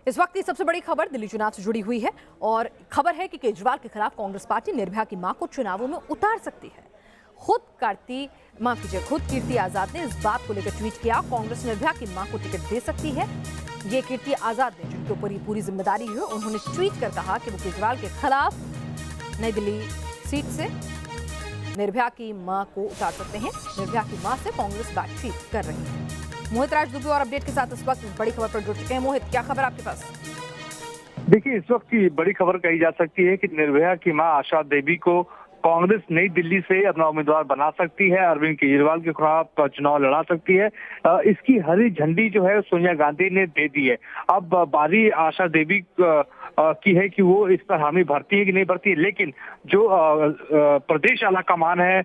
इस वक्त की सबसे बड़ी खबर दिल्ली चुनाव से जुड़ी हुई है और खबर है कि केजरीवाल के खिलाफ कांग्रेस पार्टी निर्भया की मां को चुनावों में उतार सकती है। खुद कीर्ति आजाद ने इस बात को लेकर ट्वीट किया, कांग्रेस निर्भया की मां को टिकट दे सकती है। ये कीर्ति आजाद ने, जिनके ऊपर ये पूरी जिम्मेदारी है, उन्होंने ट्वीट कर कहा कि वो केजरीवाल के खिलाफ नई दिल्ली सीट से निर्भया की मां को उतार सकते हैं। निर्भया की मां से कांग्रेस बातचीत कर रही है। मोहित राज दुबे और अपडेट के साथ इस वक्त बड़ी खबर पर जुड़ चुके हैं। मोहित, क्या खबर आपके पास? देखिए, इस वक्त की बड़ी खबर कही जा सकती है कि निर्भया की मां आशा देवी को कांग्रेस नई दिल्ली से अपना उम्मीदवार बना सकती है, अरविंद केजरीवाल के खिलाफ चुनाव लड़ा सकती है। इसकी हरी झंडी जो है सोनिया गांधी ने दे दी है। अब बारी आशा देवी की है कि वो इस पर हामी भरती है कि नहीं भरती है, लेकिन जो प्रदेश आलाकमान है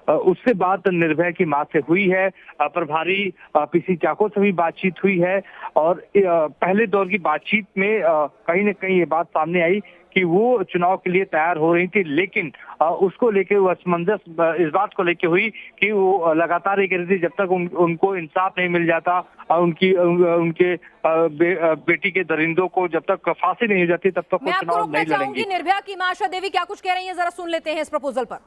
उससे बात निर्भया की मां से हुई है। प्रभारी पीसी चाको से भी बातचीत हुई है और पहले दौर की बातचीत में कहीं न कहीं ये बात सामने आई कि वो चुनाव के लिए तैयार हो रही थी, लेकिन उसको लेके वो असमंजस इस बात को लेके हुई कि वो लगातार ये कह रही थी जब तक उनको इंसाफ नहीं मिल जाता, उनके बेटी के दरिंदों को जब तक फांसी नहीं हो जाती तब तक वो चुनाव नहीं लड़ेंगी। निर्भया की मां आशा देवी क्या कुछ कह रही है, जरा सुन लेते हैं इस प्रपोजल पर।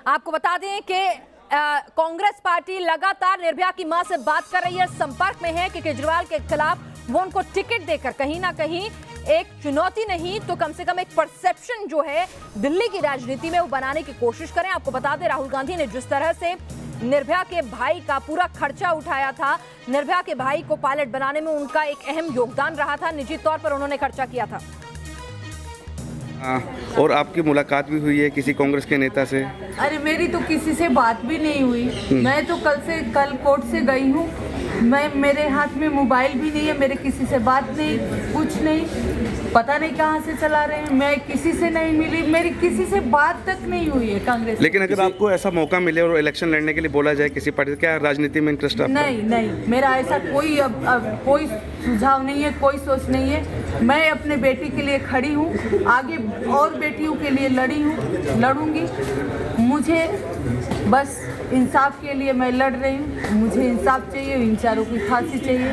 आपको बता दें कि कांग्रेस पार्टी लगातार निर्भया की मां से बात कर रही है, संपर्क में है कि केजरीवाल के खिलाफ वो उनको टिकट देकर कहीं ना कहीं एक चुनौती नहीं तो कम से कम एक परसेप्शन जो है दिल्ली की राजनीति में वो बनाने की कोशिश करें। आपको बता दें, राहुल गांधी ने जिस तरह से निर्भया के भाई का पूरा खर्चा उठाया था, निर्भया के भाई को पायलट बनाने में उनका एक अहम योगदान रहा था, निजी तौर पर उन्होंने खर्चा किया था। और आपकी मुलाकात भी हुई है किसी कांग्रेस के नेता से? अरे मेरी तो किसी से बात भी नहीं हुई। मैं तो कल कोर्ट से गई हूँ। मेरे हाथ में मोबाइल भी नहीं है, मेरे किसी से बात नहीं, कुछ नहीं, पता नहीं कहाँ से चला रहे हैं। मैं किसी से नहीं मिली, मेरी किसी से बात तक नहीं हुई है कांग्रेस। लेकिन अगर आपको ऐसा मौका मिले और इलेक्शन लड़ने के लिए बोला जाए किसी पार्टी से, क्या राजनीति में इंटरेस्ट है? नहीं, मेरा ऐसा कोई अब कोई सुझाव नहीं है, कोई सोच नहीं है। मैं अपने बेटी के लिए खड़ी हूँ, आगे और बेटियों के लिए लड़ूंगी। मुझे बस इंसाफ के लिए मैं लड़ रही हूँ। मुझे इंसाफ चाहिए, इन चारों की फांसी चाहिए।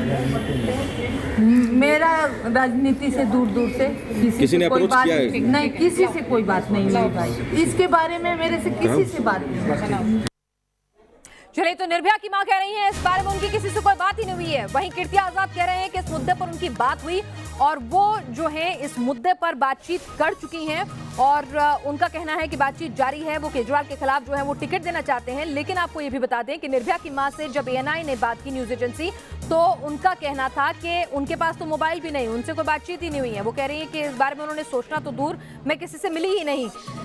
मेरा राजनीति से दूर से किसी ने कोई बात नहीं, किसी से कोई बात नहीं हुई भाई। इसके बारे में मेरे से किसी से बात नहीं। चलिए, तो निर्भया की मां कह रही है इस बारे में उनकी किसी से कोई बात ही नहीं हुई है। वहीं कीर्ति आजाद कह रहे हैं कि इस मुद्दे पर उनकी बात हुई और वो जो है इस मुद्दे पर बातचीत कर चुकी हैं और उनका कहना है कि बातचीत जारी है। वो केजरीवाल के खिलाफ जो है वो टिकट देना चाहते हैं। लेकिन आपको ये भी बता दें कि निर्भया की मां से जब ANI ने बात की, न्यूज एजेंसी, तो उनका कहना था कि उनके पास तो मोबाइल भी नहीं, उनसे कोई बातचीत ही नहीं हुई है। वो कह रही है कि इस बारे में उन्होंने सोचना तो दूर, मैं किसी से मिली ही नहीं।